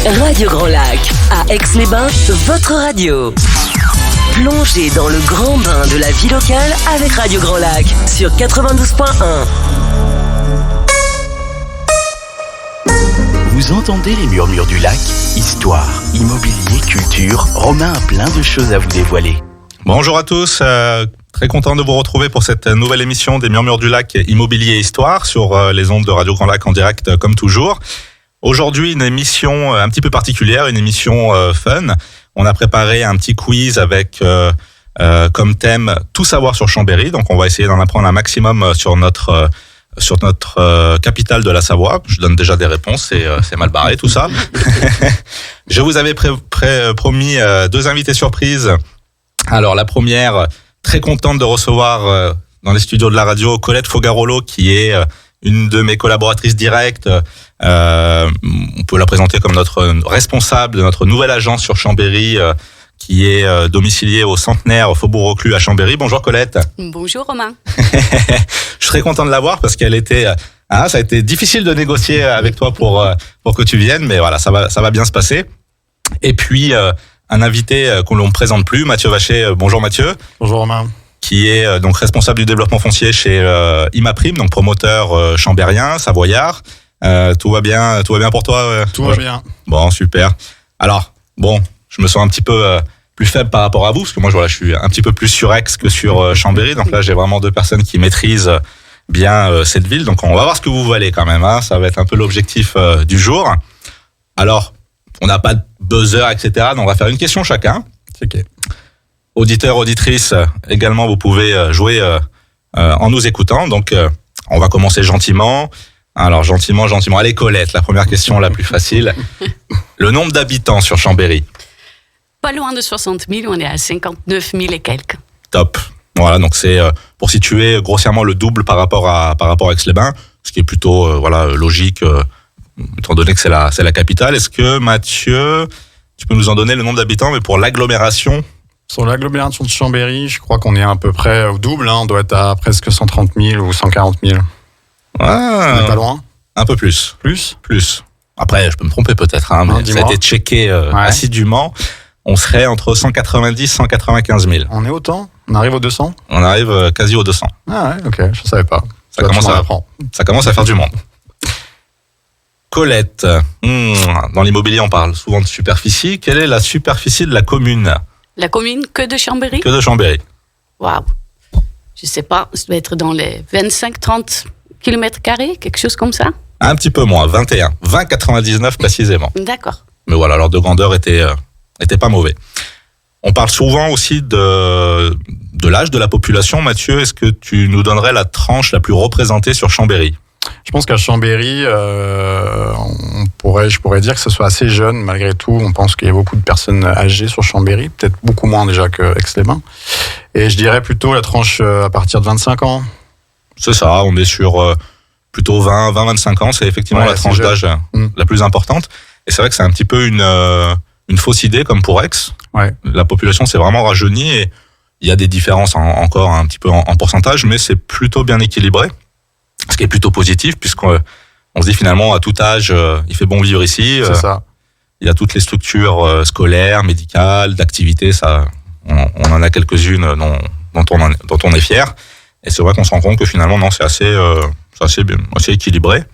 Radio Grand Lac, à Aix-les-Bains, votre radio. Plongez dans le grand bain de la vie locale avec Radio Grand Lac sur 92.1. Vous entendez les murmures du lac? Histoire, immobilier, culture, Romain a plein de choses à vous dévoiler. Bonjour à tous, très content de vous retrouver pour cette nouvelle émission des Murmures du Lac Immobilier et Histoire sur les ondes de Radio Grand Lac en direct comme toujours. Aujourd'hui, une émission un petit peu particulière, une émission fun. On a préparé un petit quiz avec comme thème tout savoir sur Chambéry. Donc, on va essayer d'en apprendre un maximum sur notre capitale de la Savoie. Je donne déjà des réponses, c'est mal barré tout ça. Je vous avais promis deux invités surprises. Alors, la première, très contente de recevoir dans les studios de la radio Colette Fogarolo, qui est une de mes collaboratrices directes. On peut la présenter comme notre responsable de notre nouvelle agence sur Chambéry, qui est domiciliée au Centenaire Faubourg Reclus à Chambéry. Bonjour Colette. Bonjour Romain. Je suis très content de la voir parce qu'elle était... ça a été difficile de négocier avec toi pour que tu viennes, mais voilà, ça va bien se passer. Et puis, un invité qu'on ne présente plus, Mathieu Vacher. Bonjour Mathieu. Bonjour Romain. Qui est donc responsable du développement foncier chez Imaprime, donc promoteur chambérien, savoyard. Tout va bien pour toi? Tout va bien. Bon, super. Alors, je me sens un petit peu plus faible par rapport à vous, parce que moi, voilà, je suis un petit peu plus sur Aix que sur Chambéry. Donc là, j'ai vraiment deux personnes qui maîtrisent bien cette ville. Donc, on va voir ce que vous valez quand même. Hein. Ça va être un peu l'objectif du jour. Alors, on n'a pas de buzzer, etc. Donc, on va faire une question chacun. C'est ok. Auditeurs, auditrices, également, vous pouvez jouer en nous écoutant. Donc, on va commencer gentiment. Alors, gentiment. Allez, Colette, la première question la plus facile. Le nombre d'habitants sur Chambéry? Pas loin de 60 000, on est à 59 000 et quelques. Top. Voilà, donc c'est pour situer grossièrement le double par rapport à Aix-les-Bains, ce qui est plutôt logique, étant donné que c'est la capitale. Est-ce que, Mathieu, tu peux nous en donner le nombre d'habitants, mais pour l'agglomération? Sur l'agglomération de Chambéry, je crois qu'on est à peu près au double. On doit être à presque 130 000 ou 140 000. On n'est pas loin. Un peu plus. Plus. Après, je peux me tromper peut-être, mais ça a été checké assidûment. On serait entre 190 et 195 000. On est autant? On arrive aux 200? On arrive quasi aux 200. Ah ouais, ok, je ne savais pas. Ça commence à faire du monde. Colette, dans l'immobilier, on parle souvent de superficie. Quelle est la superficie de la commune? La commune que de Chambéry? Que de Chambéry. Waouh. Je sais pas, ça doit être dans les 25-30 km², quelque chose comme ça? Un petit peu moins, 20,99 précisément. D'accord. Mais voilà, l'ordre de grandeur était pas mauvais. On parle souvent aussi de l'âge de la population. Mathieu, est-ce que tu nous donnerais la tranche la plus représentée sur Chambéry? Je pense qu'à Chambéry, je pourrais dire que ce soit assez jeune. Malgré tout, on pense qu'il y a beaucoup de personnes âgées sur Chambéry, peut-être beaucoup moins déjà que Aix-les-Bains. Et je dirais plutôt la tranche à partir de 25 ans. C'est ça, on est sur plutôt 20-25 ans. C'est effectivement la tranche d'âge la plus importante. Et c'est vrai que c'est un petit peu une fausse idée comme pour Aix. Ouais. La population s'est vraiment rajeunie et il y a des différences encore un petit peu en pourcentage, mais c'est plutôt bien équilibré. Ce qui est plutôt positif, puisqu'on se dit finalement, à tout âge, il fait bon vivre ici. C'est ça. Il y a toutes les structures scolaires, médicales, d'activités. Ça, on en a quelques-unes dont on est fier. Et c'est vrai qu'on se rend compte que finalement, non, c'est assez équilibré.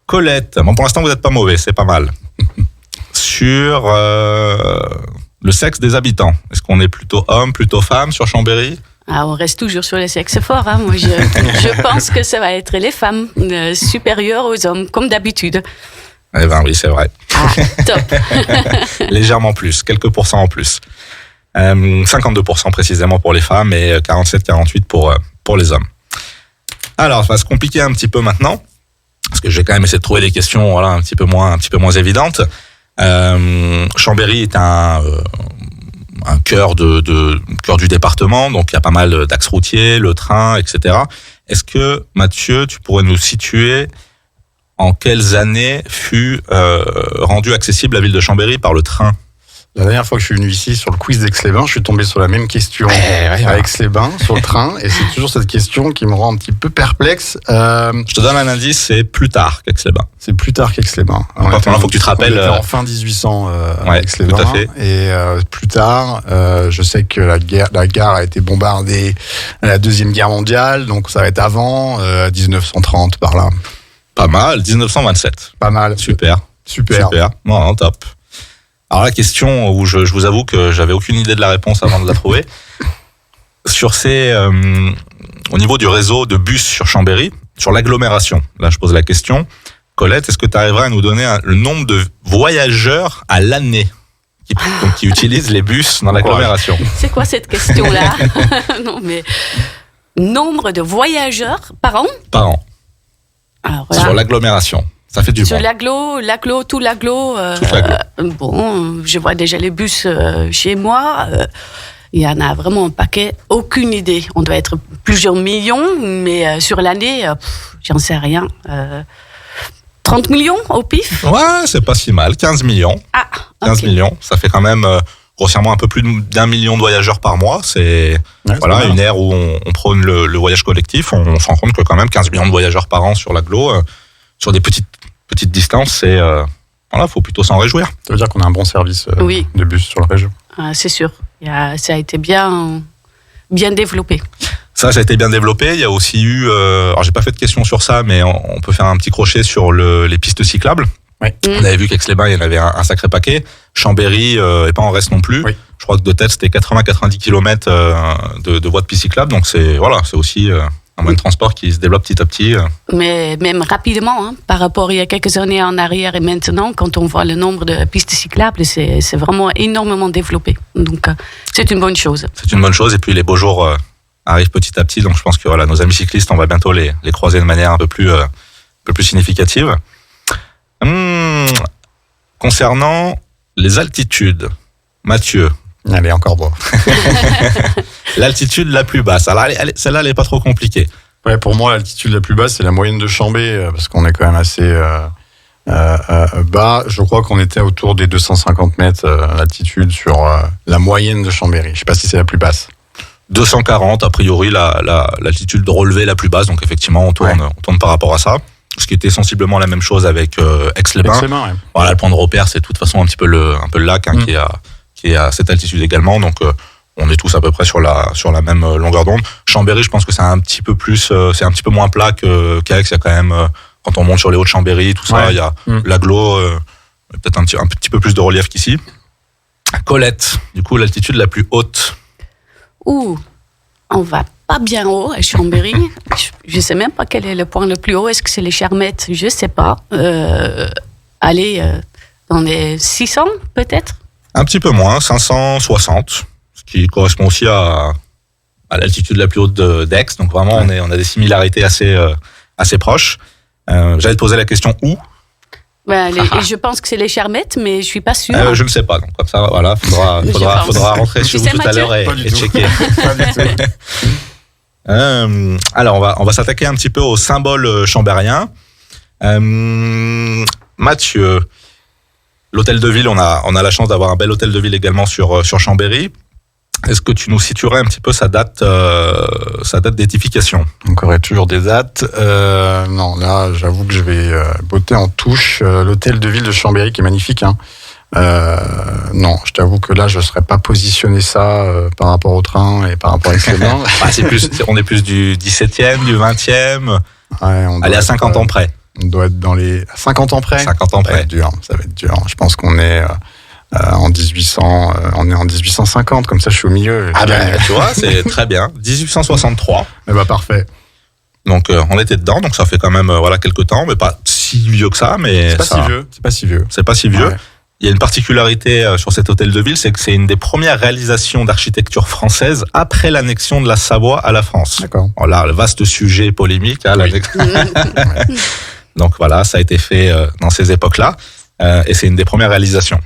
Colette, pour l'instant, vous n'êtes pas mauvais, c'est pas mal. Sur le sexe des habitants, est-ce qu'on est plutôt homme, plutôt femme sur Chambéry? On reste toujours sur les sexes forts. Hein. Moi, je pense que ça va être les femmes supérieures aux hommes, comme d'habitude. Eh ben oui, c'est vrai. Top. Légèrement plus, quelques pourcents en plus. 52% précisément pour les femmes et 47-48% pour les hommes. Alors, ça va se compliquer un petit peu maintenant, parce que je vais quand même essayer de trouver des questions un petit peu moins évidentes. Chambéry est un cœur du département, donc il y a pas mal d'axes routiers, le train, etc. Est-ce que, Mathieu, tu pourrais nous situer en quelles années fut rendue accessible la ville de Chambéry par le train? La dernière fois que je suis venu ici sur le quiz d'Aix-les-Bains, je suis tombé sur la même question à Aix-les-Bains, sur le train, et c'est toujours cette question qui me rend un petit peu perplexe. Je te donne un indice, c'est plus tard qu'Aix-les-Bains. C'est plus tard qu'Aix-les-Bains. Maintenant, il faut que tu te rappelles. En fin 1800 à Ouais, Aix-les-Bains. tout à fait. Et plus tard, je sais que la gare a été bombardée à la Deuxième Guerre mondiale, donc ça va être avant, 1930 par là. Pas mal, 1927. Pas mal. Super. Non, top. Alors la question où je vous avoue que j'avais aucune idée de la réponse avant de la trouver. Sur au niveau du réseau de bus sur Chambéry, sur l'agglomération, là je pose la question. Colette, est-ce que tu arriveras à nous donner le nombre de voyageurs à l'année qui utilisent les bus dans l'agglomération? C'est quoi cette question-là? Non, mais nombre de voyageurs par an? Par an. Alors, voilà. Sur l'agglomération. Ça fait du Sur monde. tout l'agglo. Toute l'agglo. Bon, je vois déjà les bus chez moi. Il y en a vraiment un paquet. Aucune idée. On doit être plusieurs millions, mais sur l'année, j'en sais rien. 30 millions au pif? Ouais, c'est pas si mal. 15 millions. Ah, 15 ok. millions. Ça fait quand même grossièrement un peu plus d'1 million de voyageurs par mois. C'est voilà, une ère où on prône le voyage collectif. On se rend compte que quand même 15 millions de voyageurs par an sur l'agglo, sur des petites distances, c'est voilà, faut plutôt s'en réjouir. Ça veut dire qu'on a un bon service Oui. de bus sur la région. C'est sûr. Ça a été bien développé. Ça a été bien développé. Il y a aussi eu, alors j'ai pas fait de questions sur ça, mais on peut faire un petit crochet sur les pistes cyclables. Oui. On avait vu qu'Aix-les-Bains, il y en avait un sacré paquet. Chambéry est pas en reste non plus. Oui. Je crois que de tête, c'était 80-90 km de voies de pistes cyclables. Donc c'est aussi un moyen de transport qui se développe petit à petit. Mais même rapidement, par rapport à il y a quelques années en arrière et maintenant, quand on voit le nombre de pistes cyclables, c'est vraiment énormément développé. Donc c'est une bonne chose. C'est une bonne chose. Et puis les beaux jours arrivent petit à petit. Donc je pense que nos amis cyclistes, on va bientôt les croiser de manière un peu plus significative. Concernant les altitudes, Mathieu. Allez, encore bon. L'altitude la plus basse. Alors celle-là, elle est pas trop compliquée. Ouais, pour moi, l'altitude la plus basse, c'est la moyenne de Chambé, parce qu'on est quand même assez bas. Je crois qu'on était autour des 250 mètres d'altitude sur la moyenne de Chambéry. Je sais pas si c'est la plus basse. 240, a priori, l'altitude de relevée la plus basse. Donc effectivement, on tourne par rapport à ça. Ce qui était sensiblement la même chose avec Aix-les-Bains. Aix-les-Bains, ouais. Voilà, le point de repère, c'est de toute façon un peu le lac qui est à cette altitude également. Donc on est tous à peu près sur la même longueur d'onde. Chambéry, je pense que c'est un petit peu moins plat qu'Aix. Il y a quand même, quand on monte sur les Hauts-de-Chambéry, tout ça, il y a l'agglo, peut-être un petit peu plus de relief qu'ici. Colette, du coup, l'altitude la plus haute. Ouh, on va pas bien haut à Chambéry. Je sais même pas quel est le point le plus haut. Est-ce que c'est les Charmettes? Je sais pas. Allez, dans les 600 peut-être? Un petit peu moins, 560, ce qui correspond aussi à l'altitude la plus haute d'Aix. Donc vraiment, on a des similarités assez proches. J'allais te poser la question où. Je pense que c'est les Charmettes, mais je suis pas sûre. Je ne sais pas. Donc comme ça, voilà, faudra rentrer sur vous tout à l'heure et checker. Alors, on va s'attaquer un petit peu au symbole chambérien. Mathieu, l'hôtel de ville, on a la chance d'avoir un bel hôtel de ville également sur Chambéry. Est-ce que tu nous situerais un petit peu sa date d'édification? Donc, il y aurait toujours des dates. Non, là, j'avoue que je vais botter en touche l'hôtel de ville de Chambéry qui est magnifique. Hein. Non, je t'avoue que là, je ne serais pas positionné ça par rapport au train et par rapport à Aix-les-Bains. On est plus du 17e, du 20e. Ouais, allez, à 50 ans près. On doit être dans les 50 ans près. 50 ans près. Ça va être dur. Je pense qu'on est en 1800, on est en 1850, comme ça je suis au milieu. Ah ben, tu vois, c'est très bien. 1863. Eh ben, parfait. Donc on était dedans, donc ça fait quand même quelques temps, mais pas si vieux que ça. Mais c'est pas si vieux. Ouais. Il y a une particularité sur cet hôtel de ville, c'est que c'est une des premières réalisations d'architecture française après l'annexion de la Savoie à la France. D'accord. Voilà, le vaste sujet polémique. Donc voilà, ça a été fait dans ces époques-là, et c'est une des premières réalisations.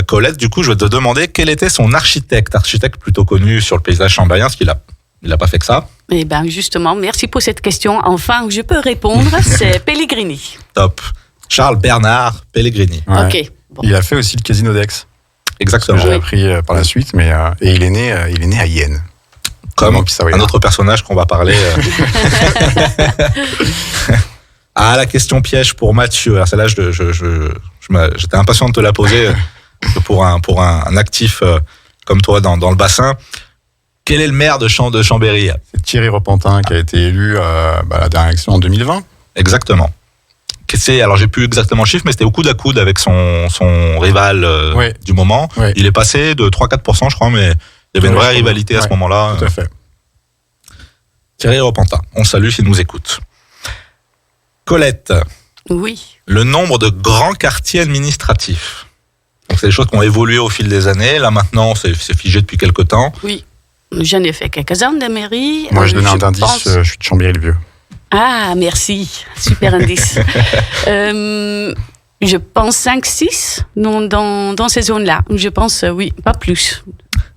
Colette, du coup, je vais te demander quel était son architecte plutôt connu sur le paysage chambérien, parce qu'il a pas fait que ça. Eh ben justement, merci pour cette question. Enfin, je peux répondre, c'est Pellegrini. Top. Charles Bernard Pellegrini. Ouais. Ok. Bon. Il a fait aussi le casino d'Aix. Exactement. Ce que j'ai appris par la suite, mais et il est né à Yen. Comme Vraiment, puis ça, oui, un autre personnage qu'on va parler. Ah, la question piège pour Mathieu. Alors celle-là, j'étais impatient de te la poser pour un actif comme toi dans le bassin. Quel est le maire de Chambéry? C'est Thierry Repentin qui a été élu à la dernière élection en 2020. Exactement. Alors j'ai plus exactement le chiffre, mais c'était au coude à coude avec son rival Oui. du moment. Oui. Il est passé de 3-4%, je crois, mais il y avait une vraie rivalité à ce moment-là. Tout à fait. Thierry Repentin, on le salue s'il nous écoute. Colette, Oui. le nombre de grands quartiers administratifs. Donc c'est des choses qui ont évolué au fil des années. Là maintenant, c'est figé depuis quelque temps. Oui. J'en ai fait quelques-uns de mairie. Moi, je donnais un indice, pense- je suis de Chambéry-le-Vieux. Ah, merci. Super indice. Je pense 5-6 dans ces zones-là. Je pense, oui, pas plus.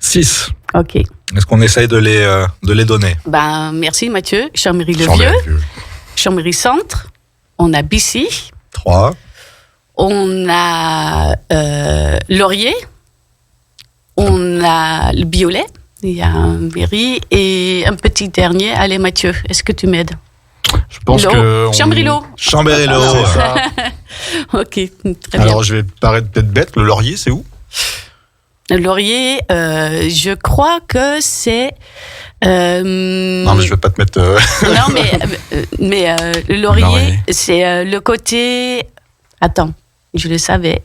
6. OK. Est-ce qu'on essaye de les donner? Ben, merci Mathieu. Chambéry-le-Vieux, Chambéry-le-Vieux. Chambéry-Centre. On a Bissy. 3. On a Laurier. On a le Biolay. Il y a un mairie. Et un petit dernier. Allez Mathieu, est-ce que tu m'aides? Je pense que... Chambéry-le-Haut. Chambéry-le-Haut. C'est ça. OK, très bien. Alors, je vais paraître peut-être bête. Le Laurier, c'est où? Le Laurier, je crois que c'est... Non, mais je vais pas te mettre... Non, mais le Laurier, Laurier. c'est le côté... Attends, je le savais.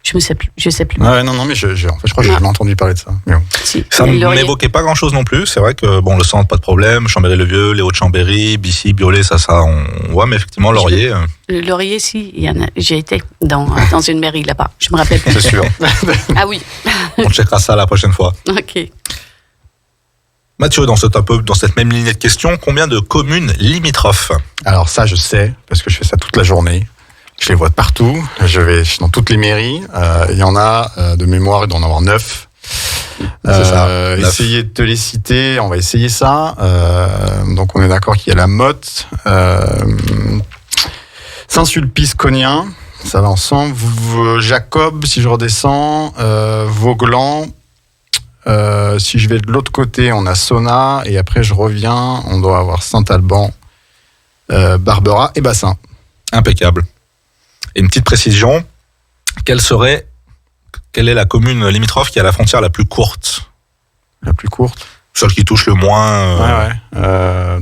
Je sais plus. Ah ouais, non, mais en fait, je crois que j'ai jamais entendu parler de ça. Mais bon. Si, Ça le ne Laurier. m'évoquait pas grand-chose non plus. C'est vrai que le centre, pas de problème. Chambéry-le-Vieux, les Hauts-de-Chambéry, Bissy, Biolay, ça, on voit. Mais effectivement, Laurier. Le Laurier, si, il y en a. J'ai été dans une mairie là-bas. Je me rappelle plus. C'est sûr. Ah oui. On checkera ça la prochaine fois. OK. Mathieu, dans cette même lignée de questions, combien de communes limitrophes? Alors ça, je sais, parce que je fais ça toute la journée. Je les vois de partout. Je vais dans toutes les mairies. Il y en a, de mémoire, il doit en avoir 9. C'est ça, 9. Essayez de te les citer. On va essayer ça. Donc on est d'accord qu'il y a la Motte, Saint-Sulpice-Cognien, ça va ensemble. Jacob, si je redescends, Vauglan. Si je vais de l'autre côté, on a Sona. Et après, je reviens. On doit avoir Saint-Alban, Barbera et Bassin. Impeccable. Et une petite précision, quelle est la commune limitrophe qui a la frontière la plus courte? La plus courte. Celle qui touche le moins.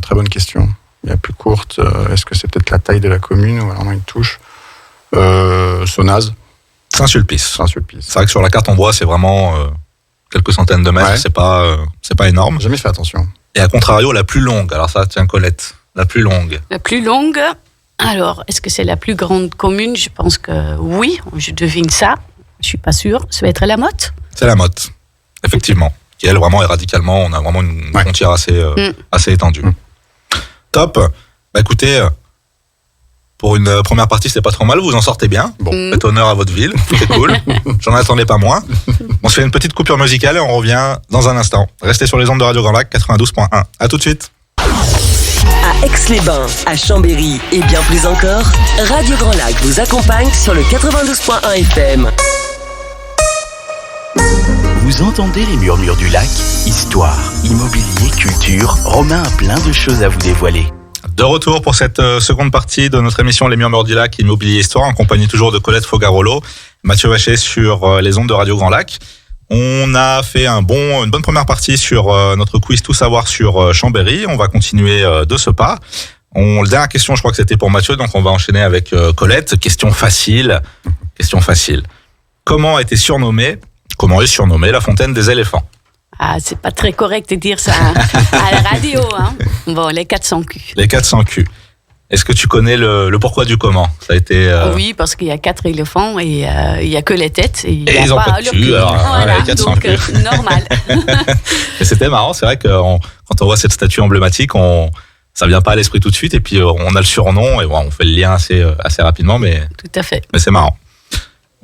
Très bonne question. La plus courte, est-ce que c'est peut-être la taille de la commune ou vraiment une touche? Sonaz, Saint-Sulpice. Saint-Sulpice. C'est vrai que sur la carte, on voit, c'est vraiment quelques centaines de mètres. Ouais. C'est pas énorme. J'ai jamais fait attention. Et à contrario, la plus longue. Alors ça, tiens, Colette. La plus longue. La plus longue. Alors, est-ce que c'est la plus grande commune? Je pense que oui. Je devine ça. Je suis pas sûre. Ça va être la Motte. C'est la Motte. Effectivement. Qui, elle, vraiment, est radicalement, on a vraiment une frontière assez étendue. Top. Bah, écoutez, pour une première partie, c'était pas trop mal. Vous en sortez bien. Bon, faites honneur à votre ville. C'est cool. J'en attendais pas moins. On se fait une petite coupure musicale et on revient dans un instant. Restez sur les ondes de Radio Grand Lac 92.1. À tout de suite. À Aix-les-Bains, à Chambéry et bien plus encore, Radio Grand Lac vous accompagne sur le 92.1 FM. Vous entendez les murmures du lac? Histoire, immobilier, culture, Romain a plein de choses à vous dévoiler. De retour pour cette seconde partie de notre émission Les Murmures du Lac, Immobilier Histoire, en compagnie toujours de Colette Fogarolo, Mathieu Vacher sur les ondes de Radio Grand Lac. On a fait une bonne première partie sur notre quiz Tout savoir sur Chambéry. On va continuer de ce pas. La dernière question, je crois que c'était pour Mathieu, donc on va enchaîner avec Colette. Question facile. Comment est surnommée la fontaine des éléphants? Ah, c'est pas très correct de dire ça à la radio, hein. Bon, les 400 culs. Les 400 culs. Est-ce que tu connais le pourquoi du comment? Ça a été. Oui, parce qu'il y a 4 éléphants et il y a que les têtes. Et il y Et a ils ont pas de leur cul, queue. alors, Voilà, les 400 donc culs. normal. Et c'était marrant, c'est vrai que quand on voit cette statue emblématique, ça vient pas à l'esprit tout de suite, et puis on a le surnom, et on fait le lien assez rapidement, mais Tout à fait. c'est marrant.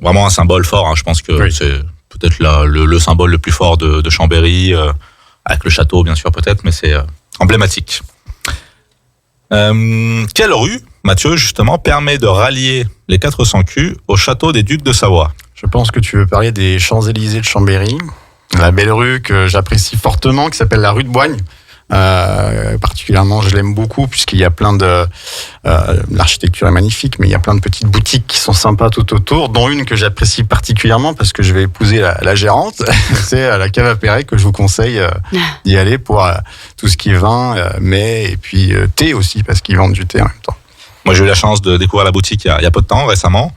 Vraiment un symbole fort, hein. Je pense que Oui. c'est peut-être le symbole le plus fort de Chambéry, avec le château bien sûr peut-être, mais c'est emblématique. Quelle rue, Mathieu, justement, permet de rallier les 400 culs au château des Ducs de Savoie? Je pense que tu veux parler des Champs-Élysées de Chambéry, la belle rue que j'apprécie fortement, qui s'appelle la rue de Boigne. Particulièrement, je l'aime beaucoup puisqu'il y a plein de... l'architecture est magnifique, mais il y a plein de petites boutiques qui sont sympas tout autour, dont une que j'apprécie particulièrement parce que je vais épouser la gérante. C'est la Cave à Perret que je vous conseille d'y aller pour tout ce qui est vin, mets et puis thé aussi, parce qu'ils vendent du thé en même temps. Moi, j'ai eu la chance de découvrir la boutique il y a peu de temps, récemment.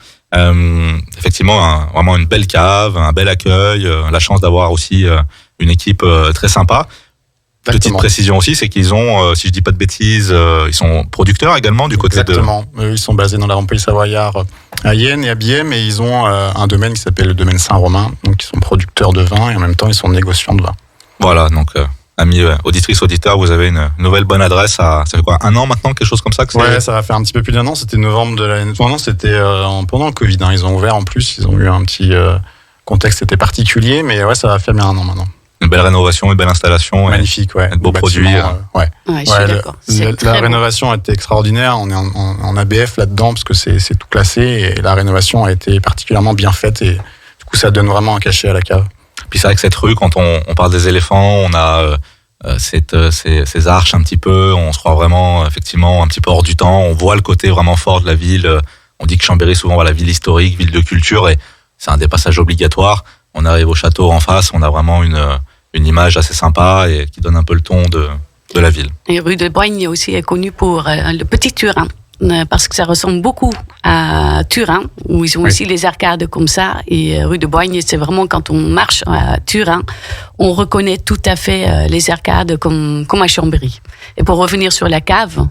Effectivement, vraiment une belle cave, un bel accueil, la chance d'avoir aussi une équipe très sympa. Exactement. Petite précision aussi, c'est qu'ils ont, si je dis pas de bêtises, ils sont producteurs également du côté Exactement. Ils sont basés dans la Rampée Savoyard à Yenne et à Bième, et ils ont un domaine qui s'appelle le domaine Saint-Romain. Donc, ils sont producteurs de vin et en même temps, ils sont négociants de vin. Voilà, donc amis auditrices, auditeurs, vous avez une nouvelle bonne adresse. Ça fait quoi, 1 an maintenant, quelque chose comme ça que c'est... Ouais, ça va faire un petit peu plus d'1 an. C'était novembre de l'année. Non, c'était pendant le Covid. Ils ont ouvert en plus. Ils ont eu un petit contexte était particulier, mais ouais, ça va faire bien 1 an maintenant. Une belle rénovation, une belle installation. Magnifique, ouais. De beaux produits. Ouais. Ouais, je suis d'accord. La rénovation a été extraordinaire. On est en ABF là-dedans parce que c'est tout classé, et la rénovation a été particulièrement bien faite, et du coup, ça donne vraiment un cachet à la cave. Puis c'est vrai que cette rue, quand on parle des éléphants, on a ces arches un petit peu, on se croit vraiment effectivement un petit peu hors du temps. On voit le côté vraiment fort de la ville. On dit que Chambéry souvent voilà, ville historique, ville de culture, et c'est un des passages obligatoires. On arrive au château en face, on a vraiment une image assez sympa et qui donne un peu le ton de la ville. Et rue de Boigne aussi est connue pour le Petit Turin, parce que ça ressemble beaucoup à Turin, où ils ont aussi les arcades comme ça. Et rue de Boigne, c'est vraiment quand on marche à Turin, on reconnaît tout à fait les arcades comme à Chambéry. Et pour revenir sur la cave,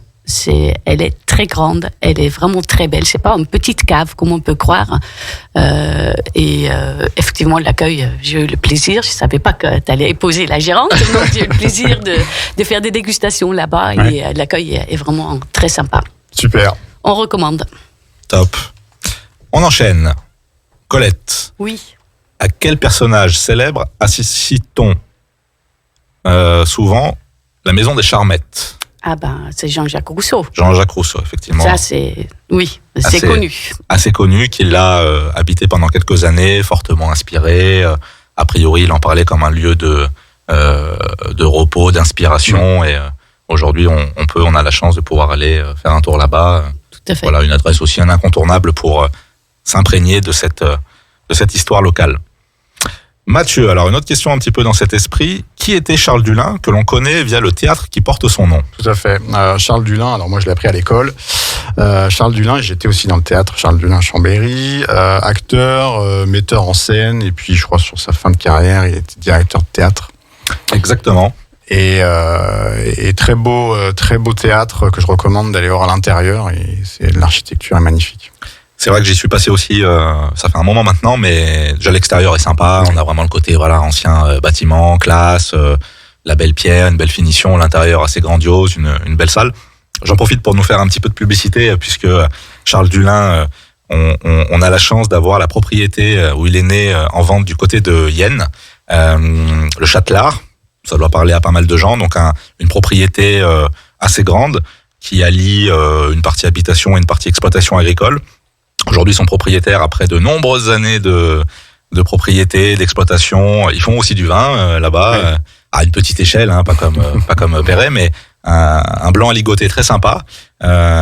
elle est très grande, elle est vraiment très belle. C'est pas une petite cave comme on peut croire. Effectivement, l'accueil, j'ai eu le plaisir. Je savais pas que tu allais épouser la gérante, donc j'ai eu le plaisir de faire des dégustations là-bas. Ouais. Et l'accueil est vraiment très sympa. Super. On recommande. Top. On enchaîne. Colette. Oui. À quel personnage célèbre associe-t-on souvent la maison des Charmettes? Ah ben, c'est Jean-Jacques Rousseau. Jean-Jacques Rousseau, effectivement. Ça, c'est connu. Assez connu, qu'il a habité pendant quelques années, fortement inspiré. A priori, il en parlait comme un lieu de repos, d'inspiration. Et aujourd'hui, on a la chance de pouvoir aller faire un tour là-bas. Tout à fait. Voilà, une adresse aussi un incontournable pour s'imprégner de cette histoire locale. Mathieu, alors une autre question un petit peu dans cet esprit. Qui était Charles Dulin, que l'on connaît via le théâtre qui porte son nom? Tout à fait. Charles Dulin, alors moi je l'ai appris à l'école. Charles Dulin, j'étais aussi dans le théâtre Charles Dulin Chambéry, acteur, metteur en scène, et puis je crois sur sa fin de carrière, il était directeur de théâtre. Exactement. Et très beau théâtre que je recommande d'aller voir à l'intérieur, et l'architecture est magnifique. C'est vrai que j'y suis passé aussi, ça fait un moment maintenant, mais déjà l'extérieur est sympa, on a vraiment le côté ancien bâtiment, classe, la belle pierre, une belle finition, l'intérieur assez grandiose, une belle salle. J'en profite pour nous faire un petit peu de publicité, puisque Charles Dulin, on a la chance d'avoir la propriété où il est né en vente du côté de Yenne, le Châtelard, ça doit parler à pas mal de gens, donc une propriété assez grande qui allie une partie habitation et une partie exploitation agricole. Aujourd'hui, son propriétaire, après de nombreuses années de propriété, d'exploitation, ils font aussi du vin là-bas, à une petite échelle, pas comme Perret, mais un blanc à ligoter très sympa,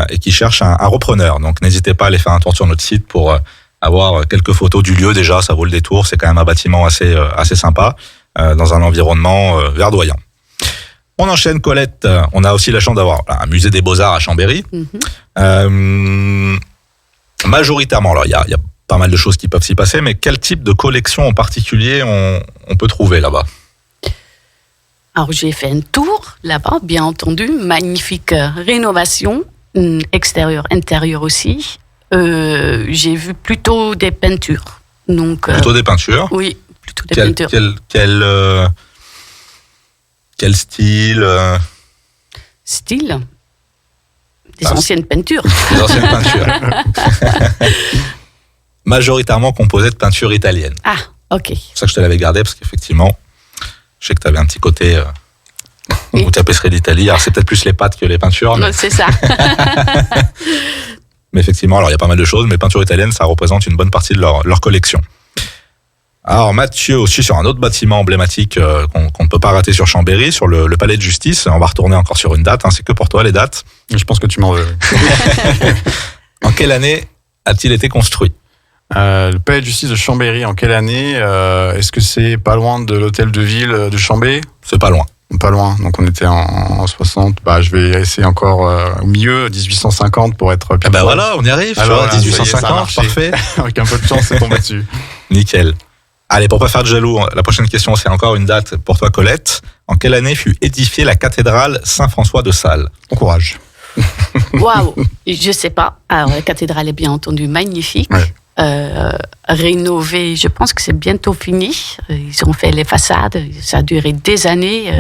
et qui cherche un repreneur. Donc n'hésitez pas à aller faire un tour sur notre site pour avoir quelques photos du lieu. Déjà, ça vaut le détour. C'est quand même un bâtiment assez sympa, dans un environnement verdoyant. On enchaîne, Colette. On a aussi la chance d'avoir un musée des Beaux-Arts à Chambéry. Majoritairement, alors il y a pas mal de choses qui peuvent s'y passer, mais quel type de collection en particulier on peut trouver là-bas? Alors j'ai fait un tour là-bas, bien entendu, magnifique rénovation, extérieur, intérieur aussi. J'ai vu plutôt des peintures. Donc, plutôt des peintures? Oui, plutôt des peintures. Quel style? Style? Des anciennes peintures. Des anciennes peintures. Majoritairement composées de peintures italiennes. Ah, ok. C'est pour ça que je te l'avais gardé, parce qu'effectivement, je sais que tu avais un petit côté où tapisserie d'Italie. Alors c'est peut-être plus les pâtes que les peintures. Mais... C'est ça. Mais effectivement, alors il y a pas mal de choses, mais peintures italiennes, ça représente une bonne partie de leur collection. Alors Mathieu, aussi sur un autre bâtiment emblématique qu'on ne peut pas rater sur Chambéry, sur le palais de justice. On va retourner encore sur une date, c'est que pour toi les dates. Je pense que tu m'en veux. En quelle année a-t-il été construit ? Le palais de justice de Chambéry, en quelle année ? Est-ce que c'est pas loin de l'hôtel de ville de Chambé ? C'est pas loin. Pas loin, donc on était en 60. Je vais essayer encore au milieu, 1850 pour être pile. Voilà, on y arrive. Alors, voilà, 1850, parfait. Avec un peu de chance, c'est tombé dessus. Nickel. Allez, pour pas faire de jaloux, la prochaine question, c'est encore une date pour toi, Colette. En quelle année fut édifiée la cathédrale Saint-François de Sales ? Bon courage. Waouh, je sais pas. Alors, la cathédrale est bien entendu magnifique. Ouais. Rénovée, je pense que c'est bientôt fini. Ils ont fait les façades, ça a duré des années.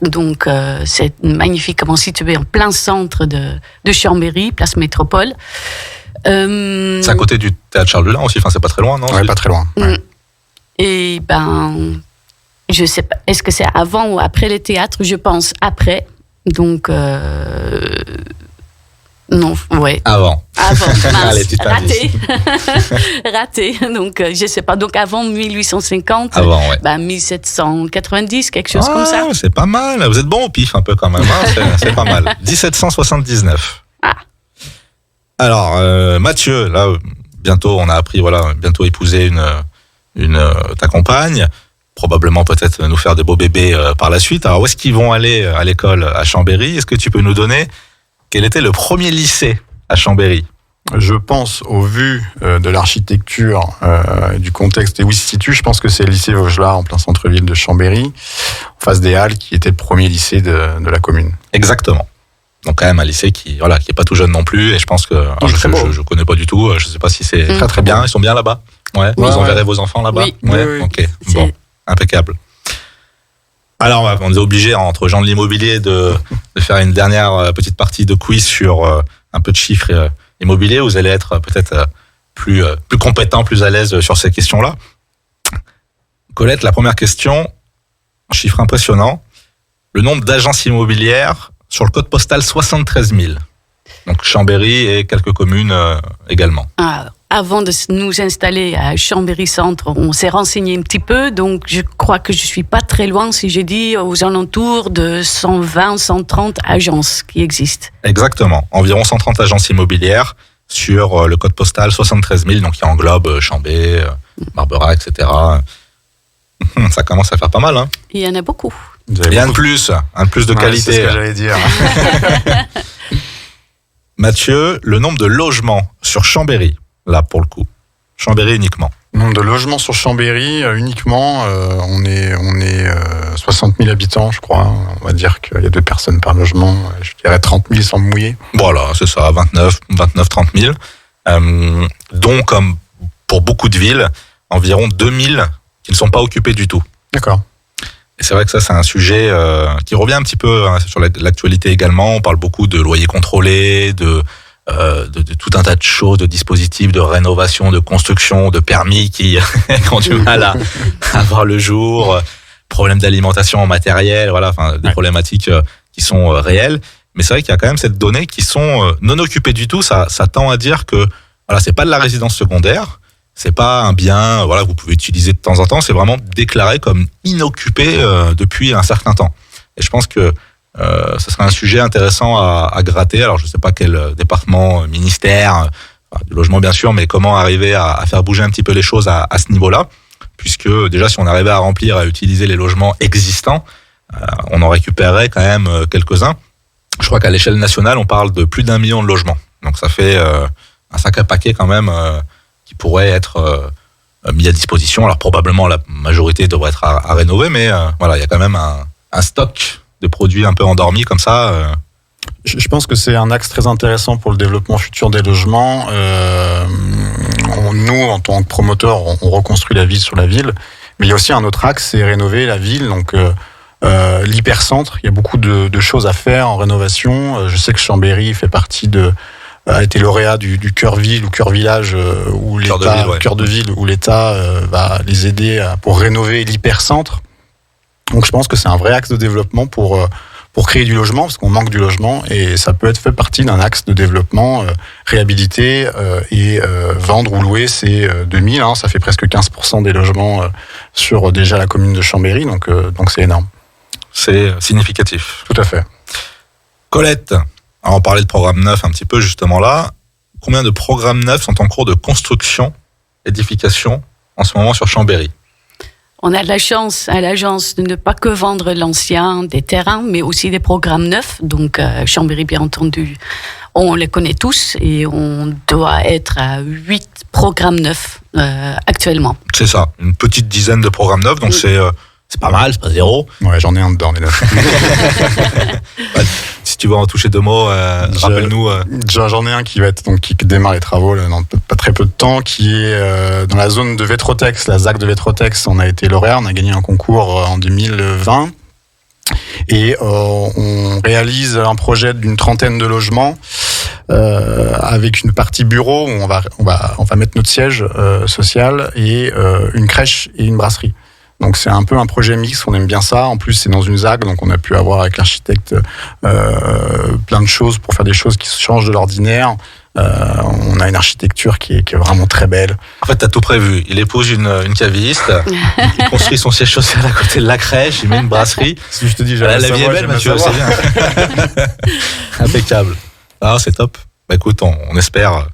Donc, c'est magnifiquement situé en plein centre de Chambéry, place Métropole. C'est à côté du théâtre Charles Dulin aussi, c'est pas très loin, non ? Ouais, pas très loin. Ouais. Et je sais pas, est-ce que c'est avant ou après les théâtres ? Je pense après. Donc, non, ouais. Avant. Mince. Allez, tu t'indices. Raté. Donc, je sais pas. Donc, avant 1850. Avant, ouais. 1790, quelque chose comme ça. C'est pas mal. Vous êtes bon au pif un peu quand même. C'est pas mal. 1779. Ah. Alors, Mathieu, là, bientôt, on a appris, bientôt épouser ta compagne. Probablement peut-être nous faire des beaux bébés par la suite. Alors, où est-ce qu'ils vont aller à l'école à Chambéry ? Est-ce que tu peux nous donner quel était le premier lycée à Chambéry ? Je pense, au vu de l'architecture, du contexte et où il se situe, je pense que c'est le lycée Vaugelas en plein centre-ville de Chambéry, en face des Halles, qui était le premier lycée de la commune. Exactement. Donc quand même un lycée qui est pas tout jeune non plus, et je pense que je connais pas du tout, je sais pas si c'est très très bien. Ils sont bien là-bas. Ouais. Vous enverrez vos enfants là-bas. Oui. Ouais. Oui. Ok. Bon, impeccable. Alors, on est obligé, entre gens de l'immobilier, de faire une dernière petite partie de quiz sur un peu de chiffres immobiliers. Vous allez être peut-être plus compétent, plus à l'aise sur ces questions-là. Colette, la première question, chiffre impressionnant. Le nombre d'agences immobilières sur le code postal 73 000. Donc Chambéry et quelques communes également. Avant de nous installer à Chambéry-Centre, on s'est renseigné un petit peu, donc je crois que je suis pas très loin si j'ai dit aux alentours de 120, 130 agences qui existent. Exactement, environ 130 agences immobilières sur le code postal 73 000, donc qui englobe Chambé, Barbera, etc. Ça commence à faire pas mal, hein. Il y en a beaucoup. Il y a un de plus de qualité. C'est ce que j'allais dire. Mathieu, le nombre de logements sur Chambéry, là pour le coup, Chambéry uniquement. Le nombre de logements sur Chambéry uniquement, on est 60 000 habitants, je crois. On va dire qu'il y a 2 personnes par logement. Je dirais 30 000 sans me mouiller. Voilà, c'est ça, 29-30 000. Dont, comme pour beaucoup de villes, environ 2 000 qui ne sont pas occupés du tout. D'accord. Et c'est vrai que ça, c'est un sujet qui revient un petit peu sur l'actualité également. On parle beaucoup de loyers contrôlés, de tout un tas de choses, de dispositifs de rénovation, de construction, de permis qui ont du mal à voir le jour, problèmes d'alimentation en matériel, des problématiques qui sont réelles. Mais c'est vrai qu'il y a quand même cette donnée qui sont non occupées du tout. Ça tend à dire que c'est pas de la résidence secondaire, c'est pas un bien vous pouvez utiliser de temps en temps, c'est vraiment déclaré comme inoccupé depuis un certain temps. Et je pense que ce serait un sujet intéressant à gratter. Alors, je ne sais pas quel département, ministère, du logement bien sûr, mais comment arriver à faire bouger un petit peu les choses à ce niveau-là, puisque déjà, si on arrivait à remplir, à utiliser les logements existants, on en récupérerait quand même quelques-uns. Je crois qu'à l'échelle nationale, on parle de plus d'1 million de logements. Donc, ça fait un sacré paquet quand même qui pourrait être mis à disposition. Alors, probablement, la majorité devrait être à rénover, mais il y a quand même un stock de produits un peu endormis comme ça. Je pense que c'est un axe très intéressant pour le développement futur des logements. Nous, en tant que promoteurs, on reconstruit la ville sur la ville. Mais il y a aussi un autre axe, c'est rénover la ville. Donc, l'hypercentre, il y a beaucoup de choses à faire en rénovation. Je sais que Chambéry fait partie a été lauréat du cœur-ville ou cœur-village où l'État, cœur de ville, où l'État va les aider pour rénover l'hypercentre. Donc je pense que c'est un vrai axe de développement pour pour créer du logement, parce qu'on manque du logement, et ça peut être fait partie d'un axe de développement, réhabiliter et vendre ou louer ces 2000, ça fait presque 15% des logements sur déjà la commune de Chambéry, donc c'est énorme. C'est significatif. Tout à fait. Colette, alors on parlait de programme neuf un petit peu justement là. Combien de programmes neufs sont en cours de construction, édification en ce moment sur Chambéry? On a de la chance à l'agence de ne pas que vendre l'ancien, des terrains, mais aussi des programmes neufs. Donc Chambéry, bien entendu, on les connaît tous et on doit être à 8 programmes neufs actuellement. C'est ça, une petite dizaine de programmes neufs, donc c'est pas mal, c'est pas zéro. Ouais, j'en ai un dedans, les neufs. Si tu veux en toucher deux mots, rappelle-nous. J'en ai un qui démarre les travaux là, dans pas très peu de temps, qui est dans la zone de Vétrotex, la ZAC de Vétrotex. On a été lauréat, on a gagné un concours en 2020. Et on réalise un projet d'une 30aine de logements avec une partie bureau où on va mettre notre siège social et une crèche et une brasserie. Donc c'est un peu un projet mix, on aime bien ça. En plus c'est dans une ZAC, donc on a pu avoir avec l'architecte plein de choses pour faire des choses qui changent de l'ordinaire. On a une architecture qui est vraiment très belle. En fait, t'as tout prévu. Il épouse une caviste, il construit son siège social à côté de la crèche, il met une brasserie. Si je te dis, la vie est belle, Mathieu, c'est bien. Impeccable. Ah, c'est top. Bah écoute, on espère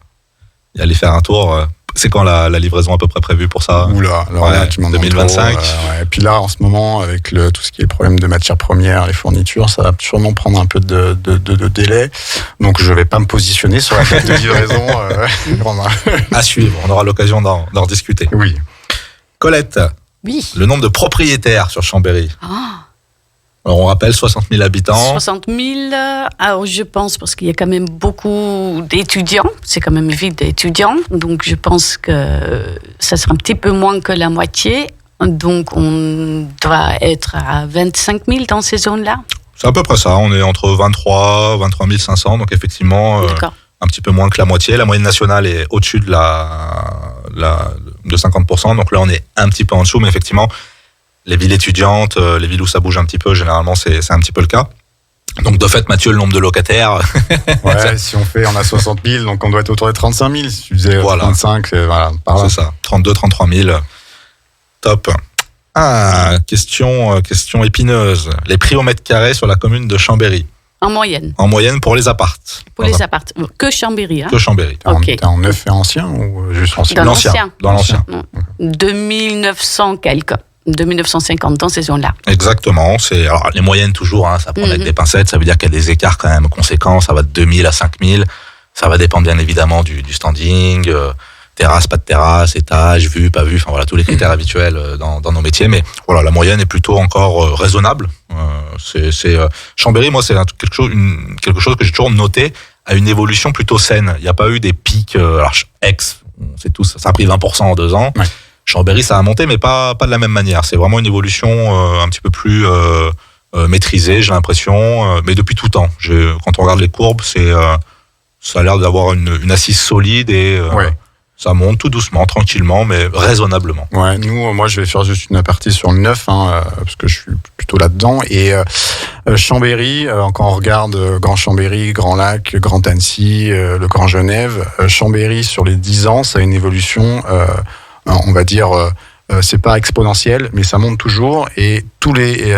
y aller faire un tour. C'est quand la livraison à peu près prévue pour ça? Oula, alors là, tu m'en 2025. Et puis là, en ce moment, avec tout ce qui est le problème de matières premières, les fournitures, ça va sûrement prendre un peu de délai. Donc, je vais pas me positionner sur la date de livraison. À suivre, on aura l'occasion d'en discuter. Oui. Colette, Oui. le nombre de propriétaires sur Chambéry. Alors, on rappelle 60 000 habitants. 60 000, alors je pense, parce qu'il y a quand même beaucoup d'étudiants, c'est quand même vide d'étudiants, donc je pense que ça sera un petit peu moins que la moitié, donc on doit être à 25 000 dans ces zones-là. C'est à peu près ça, on est entre 23 500, donc effectivement un petit peu moins que la moitié. La moyenne nationale est au-dessus de de 50%, donc là on est un petit peu en dessous, mais effectivement, les villes étudiantes, les villes où ça bouge un petit peu, généralement, c'est un petit peu le cas. Donc, de fait, Mathieu, le nombre de locataires... Ouais, si on a 60 000, donc on doit être autour des 35 000. Si tu disais 35, voilà, par là. C'est ça, 32, 33 000. Top. Ah, question épineuse. Les prix au mètre carré sur la commune de Chambéry. En moyenne. En moyenne pour les apparts. Pour les apparts. Que Chambéry. Que Chambéry. Okay. T'es en neuf et ancien ou juste ancien? Dans l'ancien. Dans l'ancien. 2900 quelques. 2950 dans ces zones-là. Exactement. Alors, les moyennes toujours, ça prend avec des pincettes. Ça veut dire qu'il y a des écarts quand même conséquents. Ça va de 2000 à 5000. Ça va dépendre bien évidemment du standing, terrasse, pas de terrasse, étage, vue, pas vue. Enfin voilà, tous les critères habituels dans nos métiers. Mais voilà, la moyenne est plutôt encore raisonnable. Chambéry, moi, c'est quelque chose que j'ai toujours noté à une évolution plutôt saine. Il n'y a pas eu des pics. Alors, Aix, on sait tous, ça a pris 20% en 2 ans. Ouais. Chambéry, ça a monté, mais pas de la même manière. C'est vraiment une évolution un petit peu plus maîtrisée, j'ai l'impression, mais depuis tout temps. Quand on regarde les courbes, ça a l'air d'avoir une assise solide et ça monte tout doucement, tranquillement, mais raisonnablement. Ouais, moi, je vais faire juste une aparté sur le neuf, parce que je suis plutôt là-dedans. Et Chambéry, quand on regarde Grand Chambéry, Grand Lac, Grand Annecy, le Grand Genève, Chambéry, sur les 10 ans, ça a une évolution... on va dire, c'est pas exponentiel, mais ça monte toujours et tous les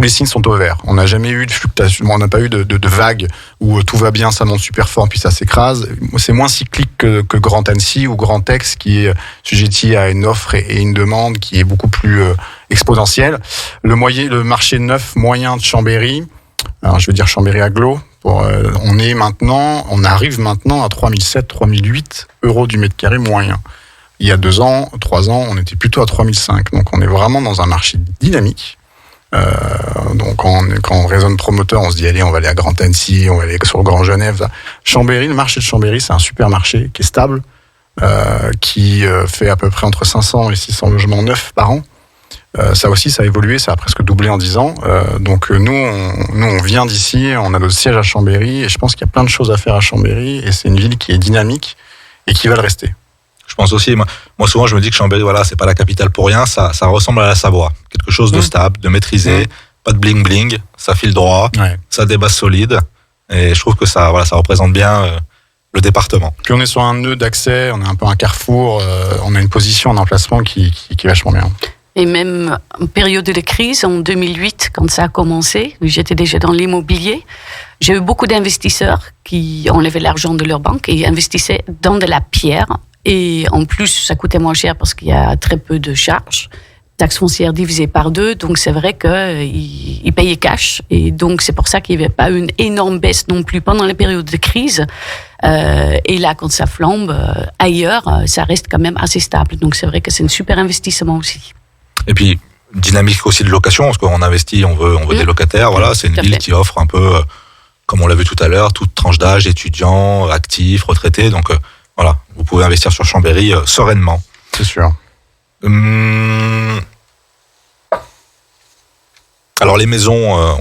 signes sont au vert. On n'a jamais eu de fluctuation, on n'a pas eu de vague où tout va bien, ça monte super fort puis ça s'écrase. C'est moins cyclique que Grand Annecy ou Grand Aix qui est sujetti à une offre et une demande qui est beaucoup plus exponentielle. Le marché neuf moyen de Chambéry, alors je veux dire Chambéry Agglo, on arrive maintenant à 3007, 3008 euros du mètre carré moyen. Il y a 2 ans, 3 ans, on était plutôt à 3005. Donc, on est vraiment dans un marché dynamique. Donc, quand on raisonne promoteur, on se dit, allez, on va aller à Grand Annecy, on va aller sur Grand Genève. Chambéry, le marché de Chambéry, c'est un super marché qui est stable, qui fait à peu près entre 500 et 600 logements neufs par an. Ça aussi, ça a évolué, ça a presque doublé en 10 ans. Donc, nous, on vient d'ici, on a notre siège à Chambéry, et je pense qu'il y a plein de choses à faire à Chambéry, et c'est une ville qui est dynamique et qui va le rester. Je pense aussi, moi souvent je me dis que Chambéry, voilà, c'est pas la capitale pour rien, ça ressemble à la Savoie. Quelque chose de stable, de maîtrisé, pas de bling bling, ça file droit, ça a des bases solides. Et je trouve que ça représente bien le département. Puis on est sur un nœud d'accès, on est un peu un carrefour, on a une position en emplacement qui est vachement bien. Et même en période de crise, en 2008, quand ça a commencé, j'étais déjà dans l'immobilier, j'ai eu beaucoup d'investisseurs qui enlevaient l'argent de leur banque et investissaient dans de la pierre. Et en plus, ça coûtait moins cher parce qu'il y a très peu de charges. Taxe foncière divisée par 2, donc c'est vrai qu'ils payaient cash. Et donc c'est pour ça qu'il n'y avait pas une énorme baisse non plus pendant les périodes de crise. Et là, quand ça flambe ailleurs, ça reste quand même assez stable. Donc c'est vrai que c'est un super investissement aussi. Et puis, dynamique aussi de location, parce qu'on investit, on veut des locataires. Voilà, c'est une ville qui offre un peu, comme on l'a vu tout à l'heure, toute tranche d'âge, étudiants, actifs, retraités. Donc voilà, vous pouvez investir sur Chambéry sereinement. C'est sûr. Alors les maisons,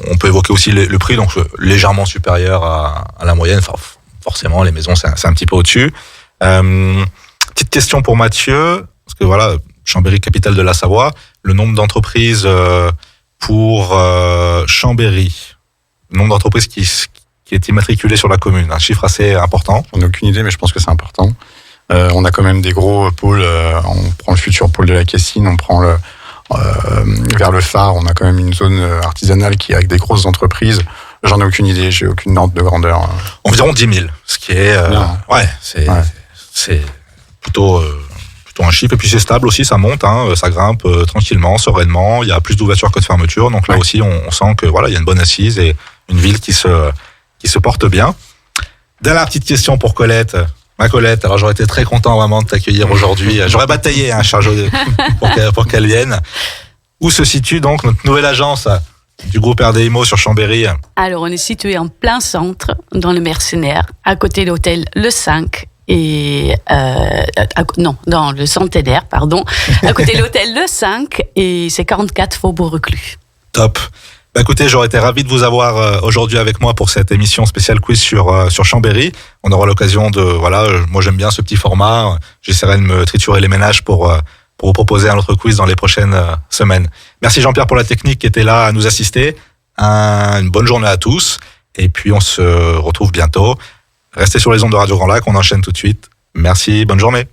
on peut évoquer aussi le prix, donc légèrement supérieur à la moyenne. Enfin, forcément, les maisons, c'est un petit peu au-dessus. Petite question pour Mathieu, parce que voilà, Chambéry, capitale de la Savoie, le nombre d'entreprises pour Chambéry, le nombre d'entreprises qui est immatriculé sur la commune, un chiffre assez important. On n'a aucune idée, mais je pense que c'est important. On a quand même des gros pôles, on prend le futur pôle de la Cassine, on prend vers le phare, on a quand même une zone artisanale qui est avec des grosses entreprises. J'en ai aucune idée, j'ai aucune ordre de grandeur. Environ 10 000, ce qui est... c'est plutôt un chiffre. Et puis c'est stable aussi, ça monte, ça grimpe tranquillement, sereinement. Il y a plus d'ouverture que de fermeture. Donc là aussi, on sent que voilà, il y a une bonne assise et une ville qui se porte bien. Dernière petite question pour Colette. Ma Colette, alors j'aurais été très content vraiment de t'accueillir aujourd'hui. J'aurais bataillé, chargé pour qu'elle vienne. Où se situe donc notre nouvelle agence du groupe RDIMO sur Chambéry? Alors, on est situé en plein centre, dans le Mercenaire, à côté de l'hôtel Le 5 et dans le Centenaire, pardon, à côté de l'hôtel Le 5 et c'est 44 Faubourg Reclus. Top. Bah écoutez, j'aurais été ravi de vous avoir aujourd'hui avec moi pour cette émission spéciale quiz sur Chambéry. On aura l'occasion moi j'aime bien ce petit format. J'essaierai de me triturer les ménages pour vous proposer un autre quiz dans les prochaines semaines. Merci Jean-Pierre pour la technique qui était là à nous assister. Une bonne journée à tous et puis on se retrouve bientôt. Restez sur les ondes de Radio Grand Lac, on enchaîne tout de suite. Merci, bonne journée.